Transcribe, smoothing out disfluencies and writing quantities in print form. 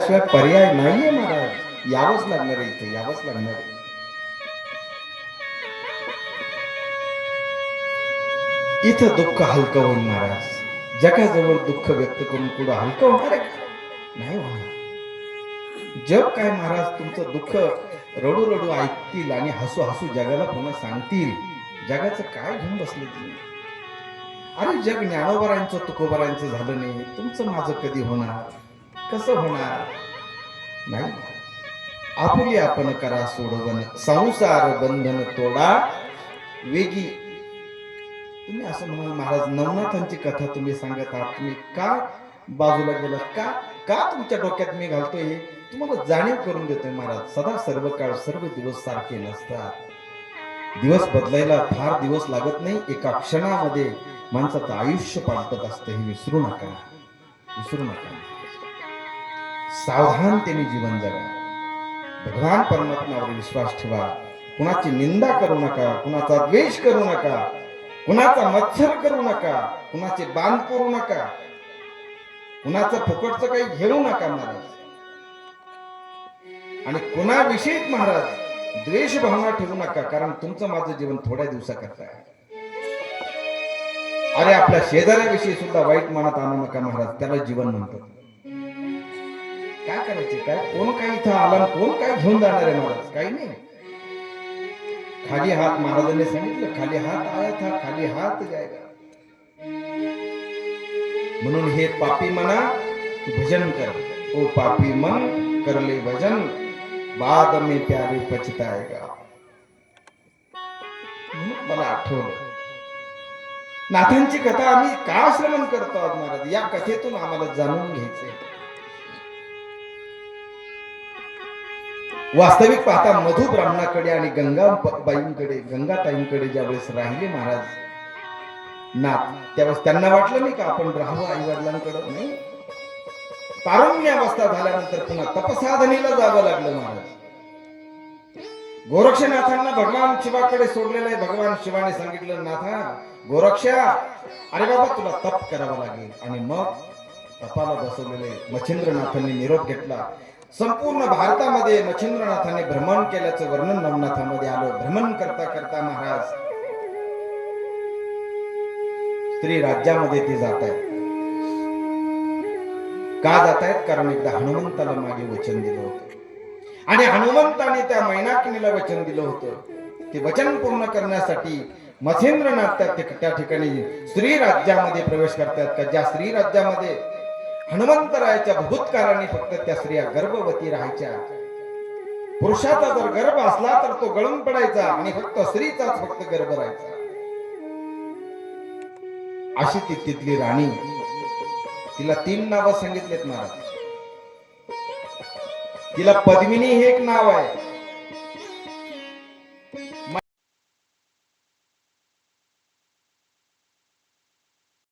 शिवाय पर्याय नाहीये महाराज. यावंच लागणार आहे, इथे यावंच लागणार आहे. इथं दुःख हलकं होईल महाराज. जगाजवळ दुःख व्यक्त करून पुढं हलकं होणार आहे का? नाही होणार. जग काय महाराज तुमचं दुःख रडू रडू ऐकतील आणि हसू हसू जगाला पुन्हा सांगतील. जगाचं काय घेऊन बसले तुम्ही? अरे जग ज्ञानोबरांचं तुकोबरांचं झालं नाही, तुमचं माझं कधी होणार? कसं होणार? नाही. आपुली आपण करा सोडवन, संसार बंधन तोडा वेगी. तुम्ही असं म्हणाल महाराज नवनाथांची कथा तुम्ही सांगत आहात, तुम्ही का बाजूला गेलात? का का तुमच्या डोक्यात मी घालतोय हे तुम्हाला जाणीव करून देतोय महाराज. सदा सर्व काळ सर्व दिवस सारखे नसतात. दिवस बदलायला फार दिवस लागत नाही. एका क्षणामध्ये माणसाचं आयुष्य पालटत असतं, हे विसरू नका. विसरू नका. सावधानतेने जीवन जगा. भगवान परमात्म्यावर विश्वास ठेवा. कुणाची निंदा करू नका, कुणाचा द्वेष करू नका, कुणाचा मत्सर करू नका, कुणाचे बाण करू नका, कुणाचं फुकटचं काही घेऊ नका महाराज. आणि कुणाविषयीच महाराज द्वेष भावना ठेवू नका, कारण तुमचं माझं जीवन थोड्या दिवसाकरता आहे. अरे आपल्या शेजाऱ्याविषयी सुद्धा वाईट मनात आणू नका महाराज, त्याला जीवन म्हणतात. काय करायचे? काय कोण काय इथं आला, कोण काय घेऊन जाणार आहे महाराज? काही नाही. खाली हात महाराजांनी सांगितलं, खाली हात आया था खाली हात जाएगा. म्हणून हे पापी मना भजन कर, ओ पापी मन कर ले भजन, बाद में प्यारे पछताएगा. मला आठवलं नाथांची कथा आम्ही का श्रवण करतो आहोत महाराज? या कथेतून आम्हाला जाणून घ्यायचंय. वास्तविक पाहता मधु ब्राह्मणाकडे आणि गंगाबाईंकडे, गंगाताईंकडे ज्यावेळेस राहिले महाराज नाथ, त्यावेळेस त्यांना वाटलं नाही का आपण राहावं आई वडिलांकडे? नाही. तारुण्यावस्था झाल्यानंतर पुन्हा तपसाधनेला जावं लागलं महाराज. गोरक्षनाथांना भगवान शिवाकडे सोडलेलं आहे. भगवान शिवाने सांगितलं, नाथा गोरक्षा, अरे बाबा तुला तप करावं लागेल. आणि मग तपाला बसवलेले मच्छिंद्रनाथांनी निरोप घेतला. संपूर्ण भारतामध्ये मच्छिंद्रनाथाने भ्रमण केल्याचं वर्णन नवनाथामध्ये आलं. भ्रमण करता करता महाराज स्त्री राज्यामध्ये ते जात आहेत. का जात आहेत? कारण एकदा हनुमंताला मागे वचन दिलं होतं आणि हनुमंताने त्या मैनाकिनीला वचन दिलं होतं. ते वचन पूर्ण करण्यासाठी मच्छिंद्रनाथ त्या ठिकाणी स्त्री राज्यामध्ये प्रवेश करतात. का ज्या स्त्री राज्यामध्ये हनुमंतरायाच्या भूतकाराने फक्त त्या स्त्रिया गर्भवती राहायच्या. पुरुषाचा जर गर्भ असला तर तो गळून पडायचा आणि फक्त स्त्रीचाच फक्त गर्भ राहायचा. अशी ती तिथली राणी. तिला 3 नावं सांगितलेत महाराज. तिला पद्मिनी हे एक नाव आहे,